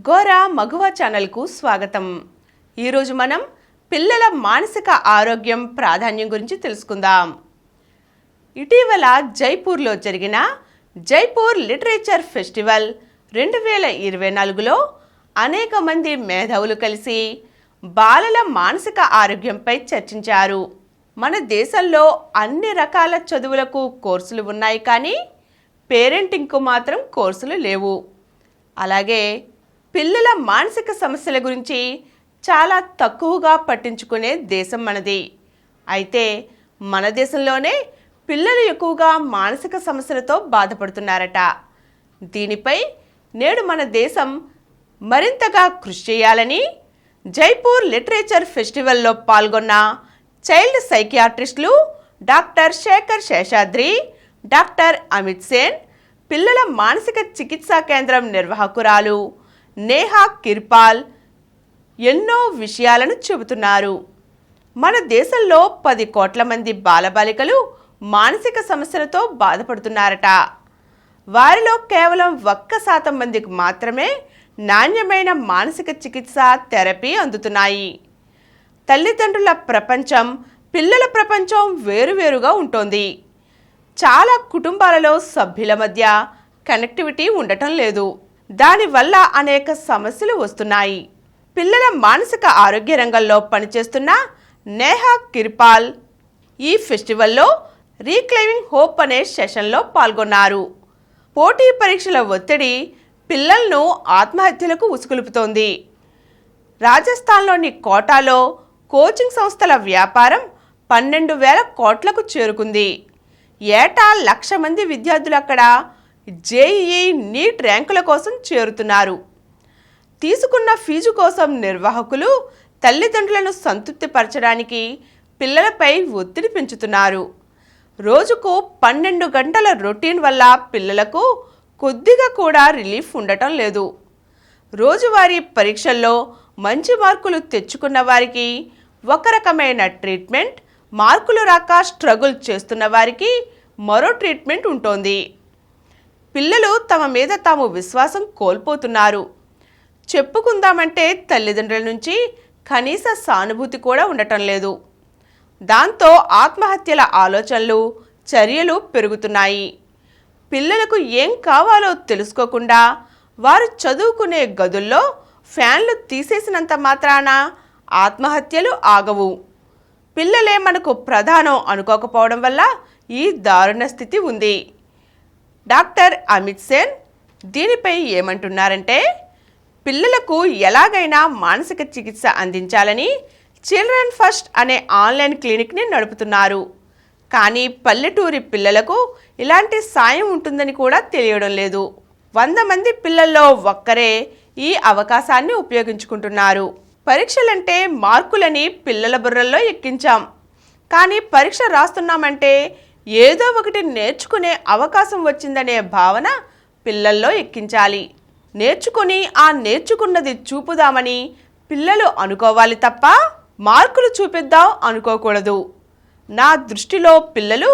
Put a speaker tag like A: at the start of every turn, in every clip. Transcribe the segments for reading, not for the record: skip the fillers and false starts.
A: గోరా మగువ ఛానల్కు స్వాగతం. ఈరోజు మనం పిల్లల మానసిక ఆరోగ్యం ప్రాధాన్యం గురించి తెలుసుకుందాం. ఇటీవల జైపూర్లో జరిగిన జైపూర్ లిటరేచర్ ఫెస్టివల్ 2024లో అనేక మంది మేధావులు కలిసి బాలల మానసిక ఆరోగ్యంపై చర్చించారు. మన దేశంలో అన్ని రకాల చదువులకు కోర్సులు ఉన్నాయి, కానీ పేరెంటింగ్కు మాత్రం కోర్సులు లేవు. అలాగే పిల్లల మానసిక సమస్యల గురించి చాలా తక్కువగా పట్టించుకునే దేశం మనది. అయితే మన దేశంలోనే పిల్లలు ఎక్కువగా మానసిక సమస్యలతో బాధపడుతున్నారట. దీనిపై నేడు మన దేశం మరింతగా కృషి చేయాలని జైపూర్ లిటరేచర్ ఫెస్టివల్లో పాల్గొన్న చైల్డ్ సైకియాట్రిస్టులు డాక్టర్ శేఖర్ శేషాద్రి, డాక్టర్ అమిత్ సేన్, పిల్లల మానసిక చికిత్సా కేంద్రం నిర్వాహకురాలు నేహా కిర్పాల్ ఎన్నో విషయాలను చెబుతున్నారు. మన దేశంలో 10 కోట్ల మంది బాలబాలికలు మానసిక సమస్యలతో బాధపడుతున్నారట. వారిలో కేవలం 1% మందికి మాత్రమే నాణ్యమైన మానసిక చికిత్స థెరపీ అందుతున్నాయి. తల్లిదండ్రుల ప్రపంచం, పిల్లల ప్రపంచం వేరువేరుగా ఉంటుంది. చాలా కుటుంబాలలో సభ్యుల మధ్య కనెక్టివిటీ ఉండటం లేదు. దానివల్ల అనేక సమస్యలు వస్తున్నాయి. పిల్లల మానసిక ఆరోగ్య రంగంలో పనిచేస్తున్న నేహా కిర్పాల్ ఈ ఫెస్టివల్లో రీక్లైమింగ్ హోప్ అనే సెషన్లో పాల్గొన్నారు. పోటీ పరీక్షల ఒత్తిడి పిల్లలను ఆత్మహత్యలకు ఉసుకొల్పుతోంది. రాజస్థాన్లోని కోటాలో కోచింగ్ సంస్థల వ్యాపారం 12,000 కోట్లకు చేరుకుంది. ఏటా 1,00,000 మంది విద్యార్థులు అక్కడ జేఈఈ, నీట్ ర్యాంకుల కోసం చేరుతున్నారు. తీసుకున్న ఫీజు కోసం నిర్వాహకులు తల్లిదండ్రులను సంతృప్తిపరచడానికి పిల్లలపై ఒత్తిడి పెంచుతున్నారు. రోజుకు 12 గంటల రొటీన్ వల్ల పిల్లలకు కొద్దిగా కూడా రిలీఫ్ ఉండటం లేదు. రోజువారీ పరీక్షల్లో మంచి మార్కులు తెచ్చుకున్న వారికి ఒక రకమైన ట్రీట్మెంట్, మార్కులు రాక స్ట్రగుల్ చేస్తున్న వారికి మరో ట్రీట్మెంట్ ఉంటుంది. పిల్లలు తమ మీద తాము విశ్వాసం కోల్పోతున్నారు. చెప్పుకుందామంటే తల్లిదండ్రుల నుంచి కనీస సానుభూతి కూడా ఉండటం లేదు. దాంతో ఆత్మహత్యల ఆలోచనలు, చర్యలు పెరుగుతున్నాయి. పిల్లలకు ఏం కావాలో తెలుసుకోకుండా వారు చదువుకునే గదుల్లో ఫ్యాన్లు తీసేసినంత మాత్రాన ఆత్మహత్యలు ఆగవు. పిల్లలే మనకు ప్రధానం అనుకోకపోవడం వల్ల ఈ దారుణ స్థితి ఉంది. డాక్టర్ అమిత్ సేన్ దీనిపై ఏమంటున్నారంటే, పిల్లలకు ఎలాగైనా మానసిక చికిత్స అందించాలని చిల్డ్రన్ ఫస్ట్ అనే ఆన్లైన్ క్లినిక్ని నడుపుతున్నారు. కానీ పల్లెటూరి పిల్లలకు ఇలాంటి సాయం ఉంటుందని కూడా తెలియడం లేదు. 100 మంది పిల్లల్లో ఒక్కరే ఈ అవకాశాన్ని ఉపయోగించుకుంటున్నారు. పరీక్షలంటే మార్కులని పిల్లల బుర్రల్లో ఎక్కించాం, కానీ పరీక్ష రాస్తున్నామంటే ఏదో ఒకటి నేర్చుకునే అవకాశం వచ్చిందనే భావన పిల్లల్లో ఎక్కించాలి. నేర్చుకుని ఆ నేర్చుకున్నది చూపుదామని పిల్లలు అనుకోవాలి తప్ప మార్కులు చూపిద్దాం అనుకోకూడదు. నా దృష్టిలో పిల్లలు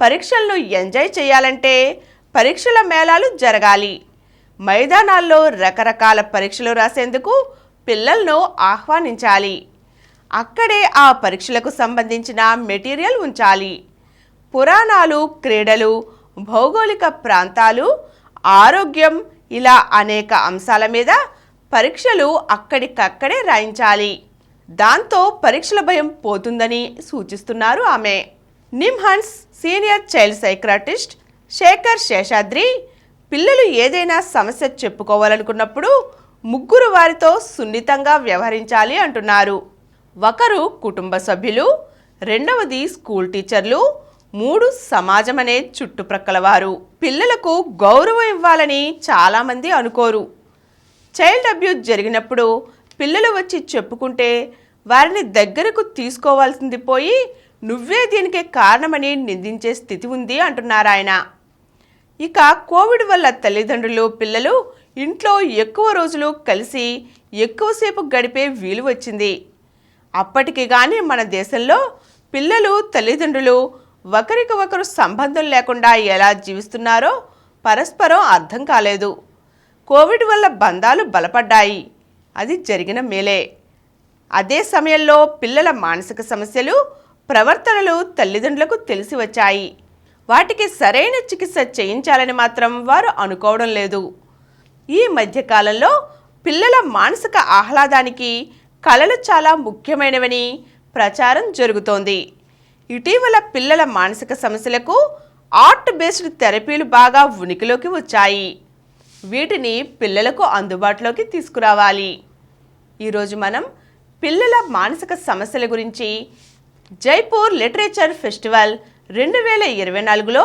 A: పరీక్షలను ఎంజాయ్ చేయాలంటే పరీక్షల మేళాలు జరగాలి. మైదానాల్లో రకరకాల పరీక్షలు రాసేందుకు పిల్లలను ఆహ్వానించాలి. అక్కడే ఆ పరీక్షలకు సంబంధించిన మెటీరియల్ ఉంచాలి. పురాణాలు, క్రీడలు, భౌగోళిక ప్రాంతాలు, ఆరోగ్యం, ఇలా అనేక అంశాల మీద పరీక్షలు అక్కడికక్కడే రాయించాలి. దాంతో పరీక్షల భయం పోతుందని సూచిస్తున్నారు ఆమె. NIMHANS senior child psychiatrist Shekhar Seshadri పిల్లలు ఏదైనా సమస్య చెప్పుకోవాలనుకున్నప్పుడు 3 వారితో సున్నితంగా వ్యవహరించాలి అంటున్నారు. ఒకరు కుటుంబ సభ్యులు, 2వది స్కూల్ టీచర్లు, 3 సమాజం అనే చుట్టుప్రక్కల వారు. పిల్లలకు గౌరవం ఇవ్వాలని చాలామంది అనుకోరు. చైల్డ్ అబ్యూజ్ జరిగినప్పుడు పిల్లలు వచ్చి చెప్పుకుంటే వారిని దగ్గరకు తీసుకోవాల్సింది పోయి నువ్వే దీనికి కారణమని నిందించే స్థితి ఉంది అంటున్నారు ఆయన. ఇక కోవిడ్ వల్ల తల్లిదండ్రులు, పిల్లలు ఇంట్లో ఎక్కువ రోజులు కలిసి ఎక్కువసేపు గడిపే వీలు వచ్చింది. అప్పటికి కానీ మన దేశంలో పిల్లలు, తల్లిదండ్రులు ఒకరికి ఒకరు సంబంధం లేకుండా ఎలా జీవిస్తున్నారో పరస్పరం అర్థం కాలేదు. కోవిడ్ వల్ల బంధాలు బలపడ్డాయి. అది జరిగిన మేలే. అదే సమయంలో పిల్లల మానసిక సమస్యలు, ప్రవర్తనలు తల్లిదండ్రులకు తెలిసి వచ్చాయి. వాటికి సరైన చికిత్స చేయించాలని మాత్రం వారు అనుకోవడం లేదు. ఈ మధ్యకాలంలో పిల్లల మానసిక ఆహ్లాదానికి కళలు చాలా ముఖ్యమైనవని ప్రచారం జరుగుతోంది. ఇటీవల పిల్లల మానసిక సమస్యలకు ఆర్ట్ బేస్డ్ థెరపీలు బాగా ఉనికిలోకి వచ్చాయి. వీటిని పిల్లలకు అందుబాటులోకి తీసుకురావాలి. ఈరోజు మనం పిల్లల మానసిక సమస్యల గురించి జైపూర్ లిటరేచర్ ఫెస్టివల్ 2024లో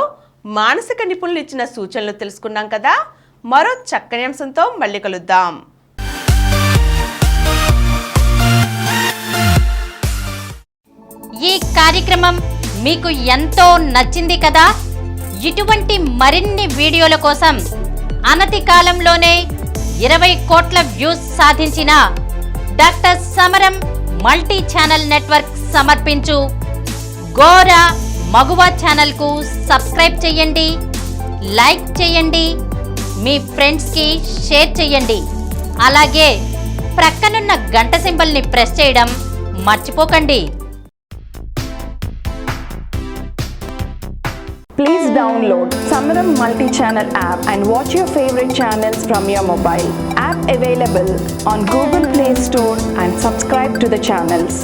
A: మానసిక నిపుణులు ఇచ్చిన సూచనలు తెలుసుకున్నాం కదా. మరో చక్కని అంశంతో మళ్ళీ కలుద్దాం.
B: ఈ కార్యక్రమం మీకు ఎంతో నచ్చింది కదా. ఇటువంటి మరిన్ని వీడియోల కోసం అనతి కాలంలోనే 20 కోట్ల వ్యూస్ సాధించిన డాక్టర్ సమరం మల్టీ ఛానల్ నెట్వర్క్ సమర్పించు గోరా మగువ ఛానల్కు సబ్స్క్రైబ్ చేయండి, లైక్ చేయండి, మీ ఫ్రెండ్స్కి షేర్ చేయండి. అలాగే ప్రక్కనున్న గంట సింబల్ని ప్రెస్ చేయడం మర్చిపోకండి.
C: Please download Samaram Multi-Channel app and watch your favorite channels from your mobile. App available on Google Play Store and subscribe to the channels.